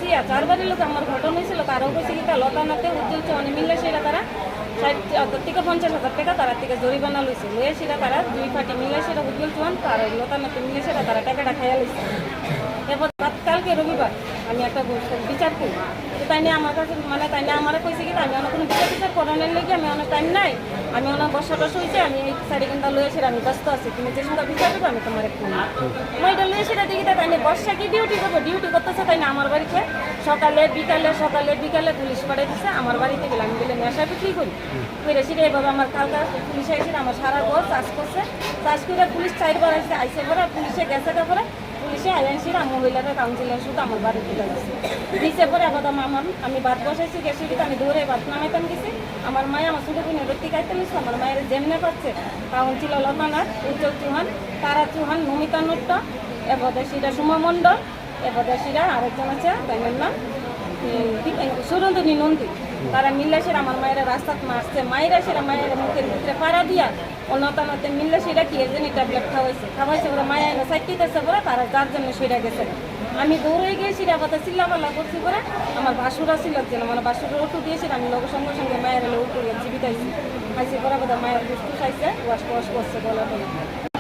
জিয়া 4 বারের লোক আমার ঘটনা হয়েছিল তারাও কইছে কি লতানাতে উজ্জ্বল চৌহান মিললে সেটা তারা 60 থেকে 50,000 টাকা তারা থেকে জরিমানা লইছে লয়ে সেটা তারা 2 পার্টি মিলে সেটা উজ্জ্বল চৌহান আর লতানাতে মিলে সেটা তারা টাকাটা খাইয়া লইছে। এরপর কালকে রবিবার আমি একটা বিচার করি তাই নিয়ে আমার কাছে মানে তাই নিয়ে আমার কইছে কি আমি অনেক কোনো বিচার করানোর লেগে আমি অনেক টাইম নাই, আমি অনেক বসা হয়েছে, আমি এই 4 ঘন্টা লয়ে সেটা আমি ব্যস্ত আছি, তুমি যে সঙ্গে বিচার করবো আমি তোমার একটু মই এটা লয়ে সেটা দেখি তাই নিয়ে বর্ষা কি ডিউটি করবো, ডিউটি করতেছে তাই না আমার বাড়িতে সকালে বিকালে পুলিশ পাঠিয়ে দিচ্ছে আমার বাড়িতে গেলে আমি গেলে নেশা বিক্রি করি করে সেটা এভাবে আমার কালকা পুলিশ এসে আমার সারা ঘর চাষ করছে, চাষ করে পুলিশ 4 বার আসছে আইসে পরে পুলিশে গেছে তারপরে পুলিশে আইনসিরা মহিলারা কাউন্সিলার শুধু আমার বাড়ি তুলে গেছে দিচ্ছে পরে আবার আমি ভাত বসাইছি গ্যাসে আমি দৌড়ে ভাত নামাইতাম গেছি, আমার মায়ে আমার ছোটো বোনের রুটি খাইতে নিচ্ছে, আমার মায়ের যেমনে পাচ্ছে কাউন্সিলর লতানাথ, উজ্জ্বল চৌহান, তারা চৌহান, নমিতা নট্ট, এবাদেশিরা সুমা মণ্ডল, এবাদেশিরা আরেকজন আছে তাই নাম সুরন্ধনী নন্দী, তারা মিললে সেরা আমার মায়েরা রাস্তাত মারছে, মায়েরা সেরা মায়ের মুখের ভিতরে পাড়া দিয়া অন্যতানাতে মিললে সেটা কি এর জন্য ট্যাবলেট খাওয়াইছে ওরা মায়ের সাইটিতেছে পরে তারা যার জন্য সেটা গেছে। আমি দৌড়ে গিয়ে সেটা কথা চিল্লাপাল্লা করছি পরে আমার বাসুরা ছিল একজন আমার বাসুরের ওটু দিয়েছিল, আমি লোকের সঙ্গে সঙ্গে মায়ের উঠে জীবিত আইছি আইসি পরে কথা মায়ের দুষ্টু খাইছে ওয়াশ করছে বলে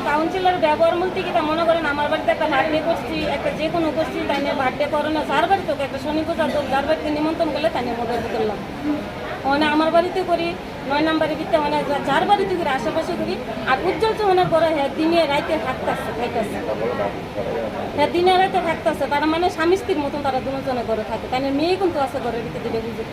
কাউন্সিলর ব্যবহার বলতে কি তা মনে করেন আমার বাড়িতে একটা বার্থডে করছি, একটা যে কোনো করছি তাই নিয়ে বার্থডে করো না যার বাড়িতে একটা শনি পূজা তো যার বাড়িতে নিমন্ত্রণ করলে তাই নিয়ে মধ্যে করলাম মানে আমার বাড়িতে করি 9 নম্বরের ভিতরে মানে যার বাড়িতে করি আশেপাশে করি। আর উজ্জ্বল চৌহানের পরে হ্যাঁ দিনে রাইতে থাকতেছে হ্যাঁ দিনে রাইতে থাকতেছে তারা মানে স্বামী স্ত্রীর মতন তারা দুজনে ঘরে থাকে তাই মেয়ে কিন্তু আছে ঘরের ভিতরে বুঝে